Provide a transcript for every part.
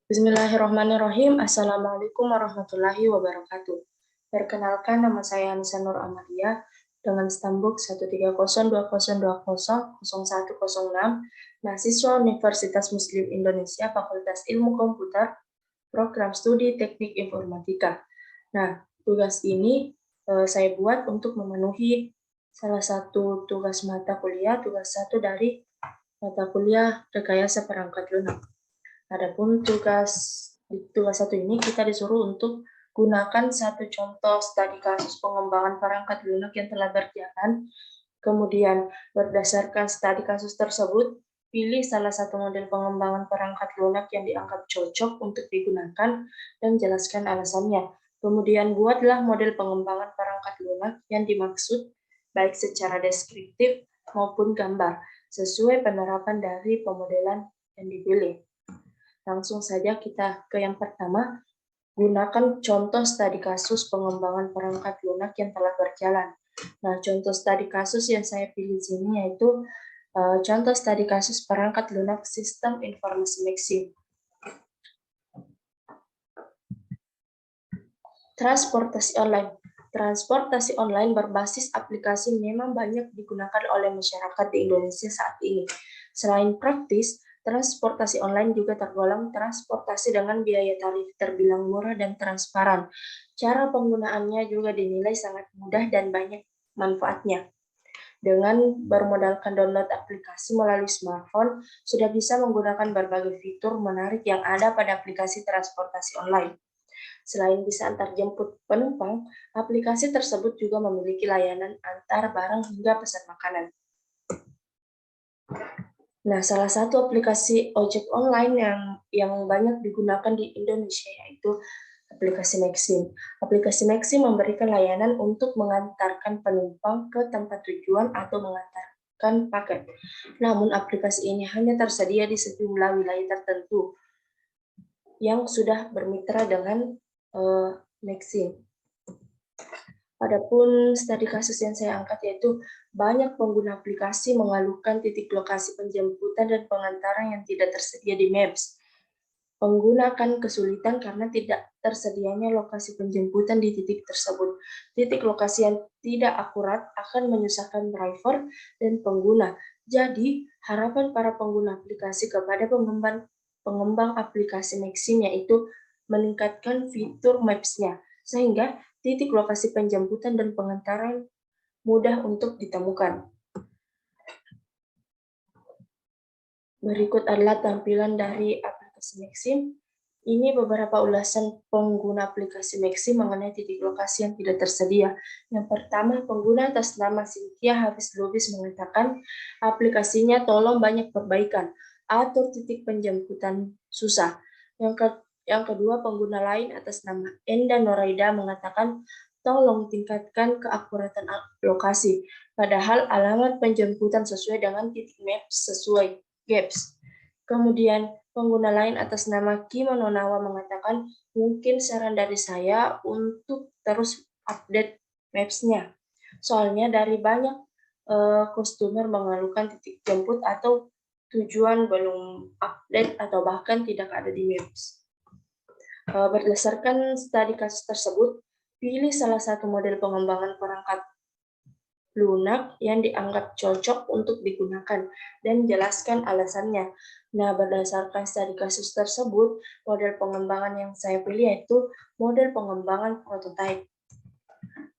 Bismillahirrahmanirrahim. Assalamualaikum warahmatullahi wabarakatuh. Perkenalkan, nama saya Anissa Nur Amalia dengan stambuk 13020200106, mahasiswa Universitas Muslim Indonesia, Fakultas Ilmu Komputer, Program Studi Teknik Informatika. Nah, tugas ini saya buat untuk memenuhi salah satu tugas mata kuliah, tugas satu dari mata kuliah Rekayasa Perangkat Lunak. Adapun tugas satu ini kita disuruh untuk gunakan satu contoh studi kasus pengembangan perangkat lunak yang telah berjalan. Kemudian berdasarkan studi kasus tersebut, pilih salah satu model pengembangan perangkat lunak yang dianggap cocok untuk digunakan dan jelaskan alasannya. Kemudian buatlah model pengembangan perangkat lunak yang dimaksud baik secara deskriptif maupun gambar sesuai penerapan dari pemodelan yang dipilih. Langsung saja kita ke yang pertama, gunakan contoh studi kasus pengembangan perangkat lunak yang telah berjalan. Nah, contoh studi kasus yang saya pilih di sini yaitu contoh studi kasus perangkat lunak sistem informasi Maxim. Transportasi online. Transportasi online berbasis aplikasi memang banyak digunakan oleh masyarakat di Indonesia saat ini. Selain praktis, transportasi online juga tergolong transportasi dengan biaya tarif terbilang murah dan transparan. Cara penggunaannya juga dinilai sangat mudah dan banyak manfaatnya. Dengan bermodalkan download aplikasi melalui smartphone, sudah bisa menggunakan berbagai fitur menarik yang ada pada aplikasi transportasi online. Selain bisa antar jemput penumpang, aplikasi tersebut juga memiliki layanan antar barang hingga pesan makanan. Nah, salah satu aplikasi ojek online yang banyak digunakan di Indonesia yaitu aplikasi Maxim. Aplikasi Maxim memberikan layanan untuk mengantarkan penumpang ke tempat tujuan atau mengantarkan paket. Namun, aplikasi ini hanya tersedia di sejumlah wilayah tertentu yang sudah bermitra dengan Maxim. Adapun studi kasus yang saya angkat yaitu banyak pengguna aplikasi mengeluhkan titik lokasi penjemputan dan pengantaran yang tidak tersedia di Maps. Pengguna akan kesulitan karena tidak tersedianya lokasi penjemputan di titik tersebut. Titik lokasi yang tidak akurat akan menyusahkan driver dan pengguna. Jadi, harapan para pengguna aplikasi kepada pengembang aplikasi Maxim yaitu meningkatkan fitur Maps-nya, sehingga titik lokasi penjemputan dan pengantaran mudah untuk ditemukan. Berikut adalah tampilan dari aplikasi Maxim. Ini beberapa ulasan pengguna aplikasi Maxim mengenai titik lokasi yang tidak tersedia. Yang pertama, pengguna atas nama Cynthia Hafiz Lubis mengatakan aplikasinya tolong banyak perbaikan, atur titik penjemputan susah. Yang kedua, pengguna lain atas nama Enda Noraida mengatakan tolong tingkatkan keakuratan lokasi, padahal alamat penjemputan sesuai dengan titik maps sesuai GAPS. Kemudian pengguna lain atas nama Kimono Nawa mengatakan mungkin saran dari saya untuk terus update maps-nya. Soalnya dari banyak customer mengeluhkan titik jemput atau tujuan belum update atau bahkan tidak ada di maps. Berdasarkan studi kasus tersebut, pilih salah satu model pengembangan perangkat lunak yang dianggap cocok untuk digunakan dan jelaskan alasannya. Nah, berdasarkan studi kasus tersebut, model pengembangan yang saya pilih yaitu model pengembangan prototype.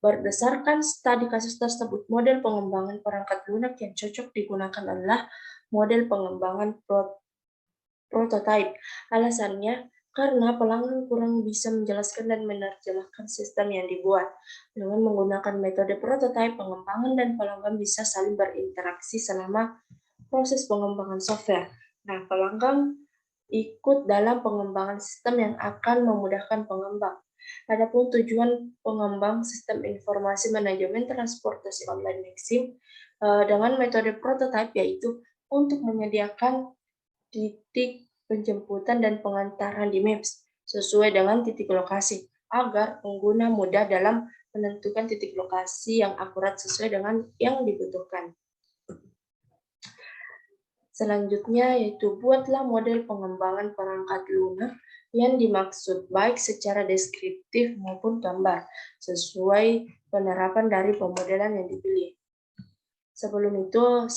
Berdasarkan studi kasus tersebut, model pengembangan perangkat lunak yang cocok digunakan adalah model pengembangan prototype. Alasannya, karena pelanggan kurang bisa menjelaskan dan menerjemahkan sistem yang dibuat. Dengan menggunakan metode prototype, pengembangan dan pelanggan bisa saling berinteraksi selama proses pengembangan software. Nah, pelanggan ikut dalam pengembangan sistem yang akan memudahkan pengembang. Adapun tujuan pengembang sistem informasi manajemen transportasi online Maxim dengan metode prototype yaitu untuk menyediakan titik penjemputan dan pengantaran di Maps sesuai dengan titik lokasi agar pengguna mudah dalam menentukan titik lokasi yang akurat sesuai dengan yang dibutuhkan. Selanjutnya yaitu buatlah model pengembangan perangkat lunak yang dimaksud baik secara deskriptif maupun gambar sesuai penerapan dari pemodelan yang dipilih. Sebelum itu,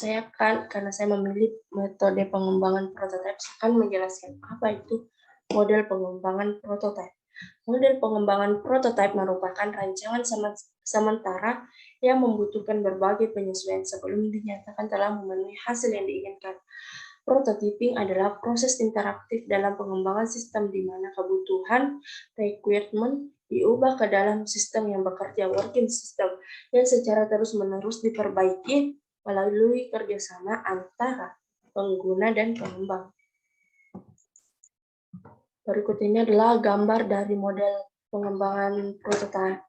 karena saya memilih metode pengembangan prototipe, saya akan menjelaskan apa itu model pengembangan prototipe. Model pengembangan prototipe merupakan rancangan sementara yang membutuhkan berbagai penyesuaian sebelum dinyatakan telah memenuhi hasil yang diinginkan. Prototyping adalah proses interaktif dalam pengembangan sistem di mana kebutuhan requirement diubah ke dalam sistem yang bekerja working system yang secara terus-menerus diperbaiki melalui kerjasama antara pengguna dan pengembang. Berikut ini adalah gambar dari model pengembangan prototype.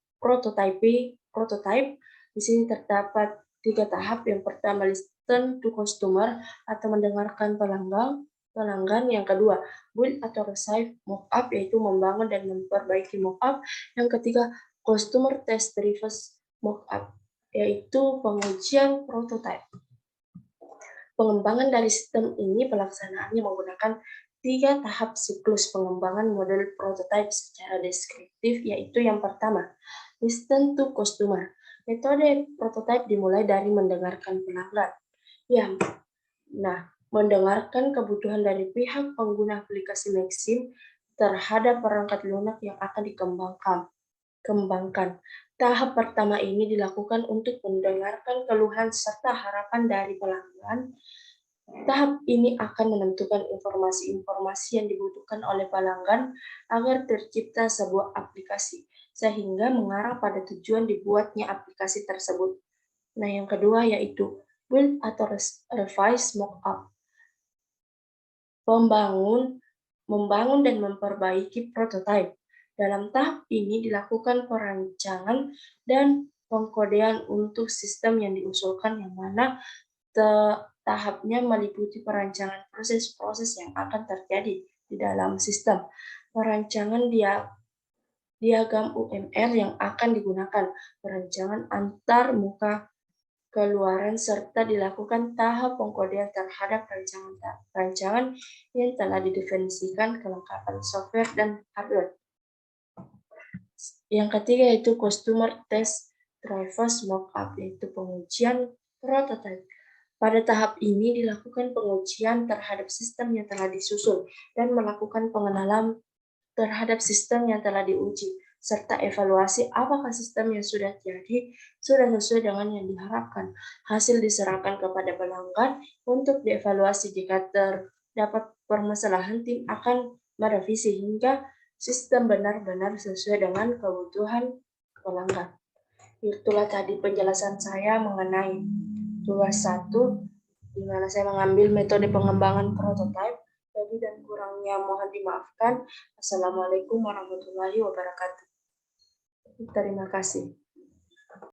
Di sini terdapat 3 tahap. Yang pertama, listen to customer atau mendengarkan pelanggan. Yang kedua, build atau receive mockup, yaitu membangun dan memperbaiki mockup. Yang ketiga, customer test reverse mockup, yaitu pengujian prototype. Pengembangan dari sistem ini pelaksanaannya menggunakan 3 tahap siklus pengembangan model prototype secara deskriptif, yaitu yang pertama, listen to customer. Metode prototype dimulai dari mendengarkan pelanggan. Mendengarkan kebutuhan dari pihak pengguna aplikasi Maxim terhadap perangkat lunak yang akan dikembangkan. Tahap pertama ini dilakukan untuk mendengarkan keluhan serta harapan dari pelanggan. Tahap ini akan menentukan informasi-informasi yang dibutuhkan oleh pelanggan agar tercipta sebuah aplikasi, sehingga mengarah pada tujuan dibuatnya aplikasi tersebut. Nah, yang kedua yaitu build atau revise mockup. Membangun dan memperbaiki prototipe. Dalam tahap ini dilakukan perancangan dan pengkodean untuk sistem yang diusulkan, yang mana tahapnya meliputi perancangan proses-proses yang akan terjadi di dalam sistem, perancangan diagram UML yang akan digunakan, perancangan antar muka keluaran, serta dilakukan tahap pengkodean terhadap perancangan yang telah didefinisikan kelengkapan software dan hardware. Yang ketiga yaitu customer test reverse mockup, yaitu pengujian prototipe. Pada tahap ini dilakukan pengujian terhadap sistem yang telah disusun dan melakukan pengenalan terhadap sistem yang telah diuji, serta evaluasi apakah sistem yang sudah jadi sudah sesuai dengan yang diharapkan. Hasil diserahkan kepada pelanggan untuk dievaluasi. Jika terdapat permasalahan, tim akan merevisi hingga sistem benar-benar sesuai dengan kebutuhan pelanggan. Itulah tadi penjelasan saya mengenai tugas 1, di mana saya mengambil metode pengembangan prototipe. Lebih dan kurangnya mohon dimaafkan. Assalamualaikum warahmatullahi wabarakatuh. Terima kasih.